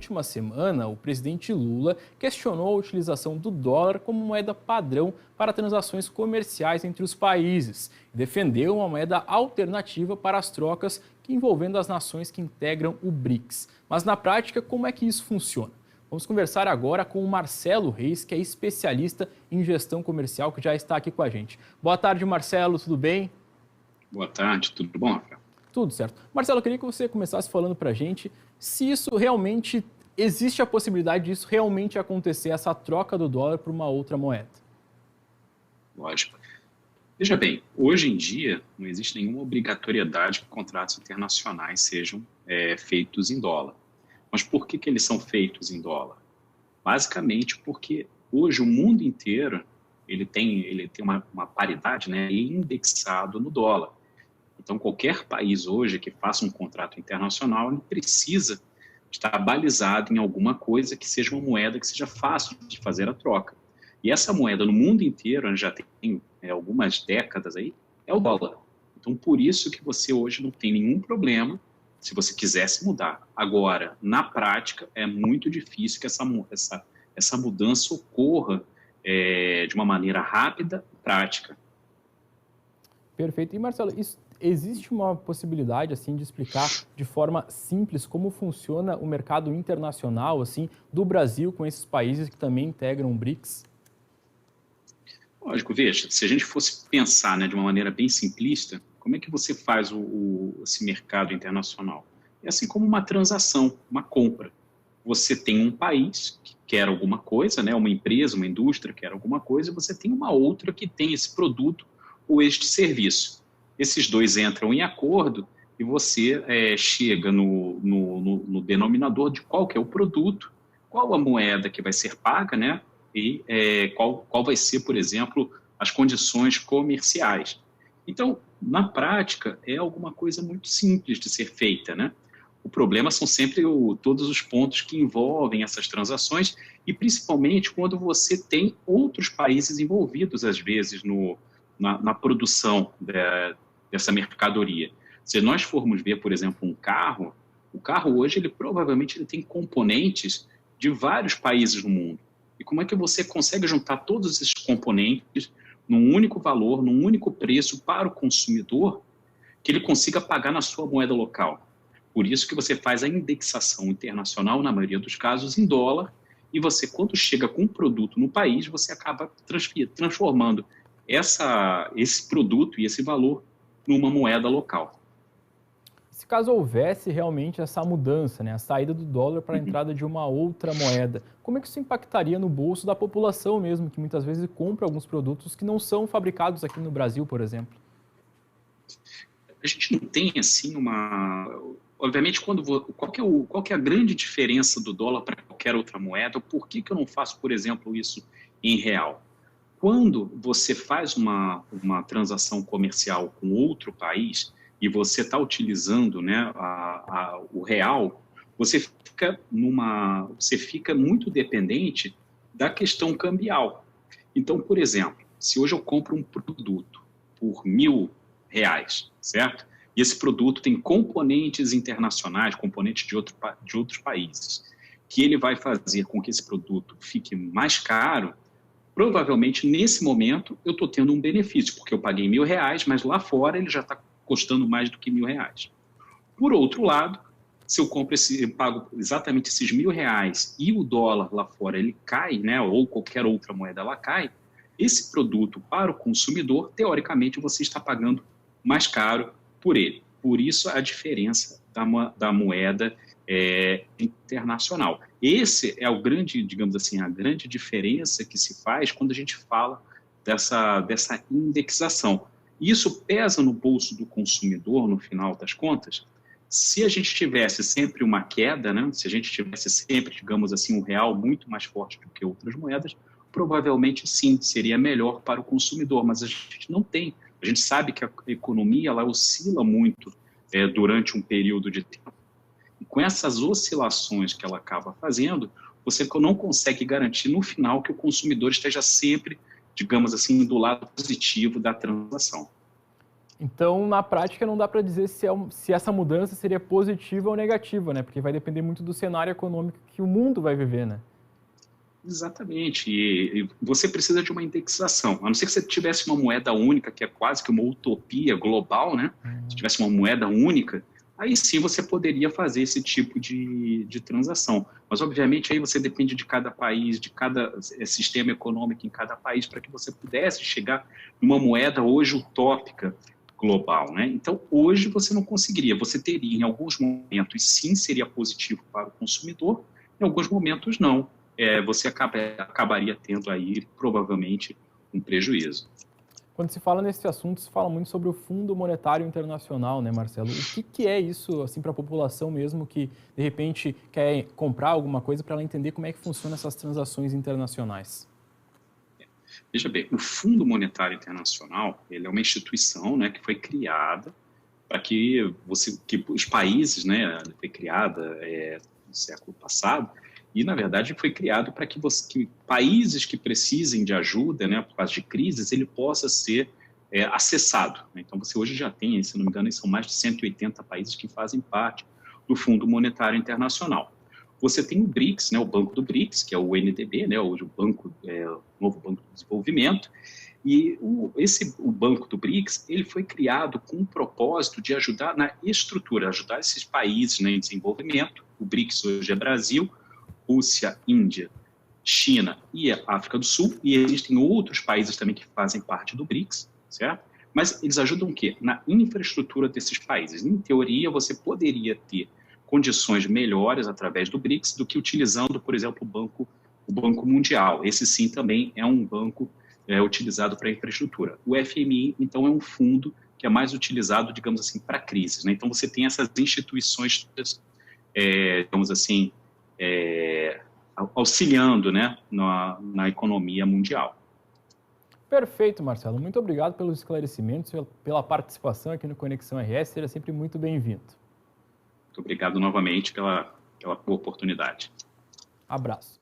última semana, o presidente Lula questionou a utilização do dólar como moeda padrão para transações comerciais entre os países e defendeu uma moeda alternativa para as trocas envolvendo as nações que integram o BRICS. Mas na prática, como é que isso funciona? Vamos conversar agora com o Marcelo Reis, que é especialista em gestão comercial, que já está aqui com a gente. Boa tarde, Marcelo, tudo bem? Boa tarde, tudo bom, Rafael? Tudo certo. Marcelo, eu queria que você começasse falando para a gente se isso realmente, existe a possibilidade disso realmente acontecer, essa troca do dólar por uma outra moeda. Lógico. Veja bem, hoje em dia não existe nenhuma obrigatoriedade que contratos internacionais sejam feitos em dólar. Mas por que eles são feitos em dólar? Basicamente porque hoje o mundo inteiro ele tem uma paridade, né, indexado no dólar. Então, qualquer país hoje que faça um contrato internacional, ele precisa estar balizado em alguma coisa que seja uma moeda que seja fácil de fazer a troca. E essa moeda no mundo inteiro, já tem algumas décadas aí, é o dólar. Então, por isso que você hoje não tem nenhum problema se você quisesse mudar. Agora, na prática, é muito difícil que essa mudança ocorra de uma maneira rápida e prática. Perfeito. E, Marcelo, existe uma possibilidade assim de explicar de forma simples como funciona o mercado internacional assim do Brasil com esses países que também integram o BRICS? Lógico, veja, se a gente fosse pensar, né, de uma maneira bem simplista, como é que você faz esse mercado internacional? É assim como uma transação, uma compra. Você tem um país que quer alguma coisa, né, uma empresa, uma indústria quer alguma coisa, e você tem uma outra que tem esse produto ou este serviço. Esses dois entram em acordo e você chega no denominador de qual que é o produto, qual a moeda que vai ser paga, né? E qual vai ser, por exemplo, as condições comerciais. Então, na prática, é alguma coisa muito simples de ser feita, né? O problema são sempre todos os pontos que envolvem essas transações e principalmente quando você tem outros países envolvidos, às vezes, na produção dessa mercadoria. Se nós formos ver, por exemplo, o carro hoje, ele provavelmente tem componentes de vários países no mundo. E como é que você consegue juntar todos esses componentes num único valor, num único preço para o consumidor, que ele consiga pagar na sua moeda local? Por isso que você faz a indexação internacional, na maioria dos casos, em dólar, e você, quando chega com um produto no país, você acaba transformando esse produto e esse valor numa moeda local. Se caso houvesse realmente essa mudança, né, a saída do dólar para a entrada de uma outra moeda, como é que isso impactaria no bolso da população mesmo, que muitas vezes compra alguns produtos que não são fabricados aqui no Brasil, por exemplo? A gente não tem, assim, Obviamente, qual que é a grande diferença do dólar para qualquer outra moeda? Por que eu não faço, por exemplo, isso em real? Quando você faz uma transação comercial com outro país e você está utilizando, né, o real, você fica muito dependente da questão cambial. Então, por exemplo, se hoje eu compro um produto por R$1.000, certo? E esse produto tem componentes internacionais, componentes de outros países, que ele vai fazer com que esse produto fique mais caro. Provavelmente, nesse momento, eu estou tendo um benefício, porque eu paguei R$1.000, mas lá fora ele já está custando mais do que R$1.000. Por outro lado, se eu pago exatamente esses R$1.000 e o dólar lá fora ele cai, né, ou qualquer outra moeda ela cai, esse produto para o consumidor, teoricamente, você está pagando mais caro por ele. Por isso, a diferença da moeda internacional. Esse é o grande, digamos assim, a grande diferença que se faz quando a gente fala dessa indexação. Isso pesa no bolso do consumidor, no final das contas. Se a gente tivesse sempre uma queda, né, se a gente tivesse sempre, digamos assim, um real muito mais forte do que outras moedas, provavelmente sim, seria melhor para o consumidor, mas a gente não tem. A gente sabe que a economia ela oscila muito durante um período de tempo. E com essas oscilações que ela acaba fazendo, você não consegue garantir no final que o consumidor esteja sempre, digamos assim, do lado positivo da transação. Então, na prática, não dá para dizer se essa mudança seria positiva ou negativa, né? Porque vai depender muito do cenário econômico que o mundo vai viver, né? Exatamente. E você precisa de uma indexação. A não ser que você tivesse uma moeda única, que é quase que uma utopia global, né? Se tivesse uma moeda única, aí sim você poderia fazer esse tipo de transação. Mas, obviamente, aí você depende de cada país, de cada sistema econômico em cada país, para que você pudesse chegar numa moeda hoje utópica global, né? Então, hoje você não conseguiria. Você teria, em alguns momentos, sim, seria positivo para o consumidor, em alguns momentos, não. Você acabaria tendo aí, provavelmente, um prejuízo. Quando se fala nesse assunto, se fala muito sobre o Fundo Monetário Internacional, né, Marcelo? O que é isso, assim, para a população mesmo que, de repente, quer comprar alguma coisa para ela entender como é que funcionam essas transações internacionais? Veja bem, o Fundo Monetário Internacional, ele é uma instituição, né, que foi criada para que os países, né, foi criada no século passado, e na verdade foi criado para que países que precisem de ajuda, né, por causa de crises, ele possa ser acessado. Então você hoje já tem, se não me engano, são mais de 180 países que fazem parte do Fundo Monetário Internacional. Você tem o BRICS, né, o Banco do BRICS, que é o NDB, né, o novo Banco do Desenvolvimento, e o Banco do BRICS, ele foi criado com o propósito de ajudar na estrutura, ajudar esses países, né, em desenvolvimento. O BRICS hoje é Brasil, Rússia, Índia, China e a África do Sul, e existem outros países também que fazem parte do BRICS, certo? Mas eles ajudam o quê? Na infraestrutura desses países. Em teoria, você poderia ter condições melhores através do BRICS do que utilizando, por exemplo, o Banco Mundial. Esse sim também é um banco utilizado para infraestrutura. O FMI, então, é um fundo que é mais utilizado, digamos assim, para crises, né? Então, você tem essas instituições, digamos assim, auxiliando, né, na economia mundial. Perfeito, Marcelo. Muito obrigado pelos esclarecimentos, pela participação aqui no Conexão RS. Seja sempre muito bem-vindo. Muito obrigado novamente pela oportunidade. Abraço.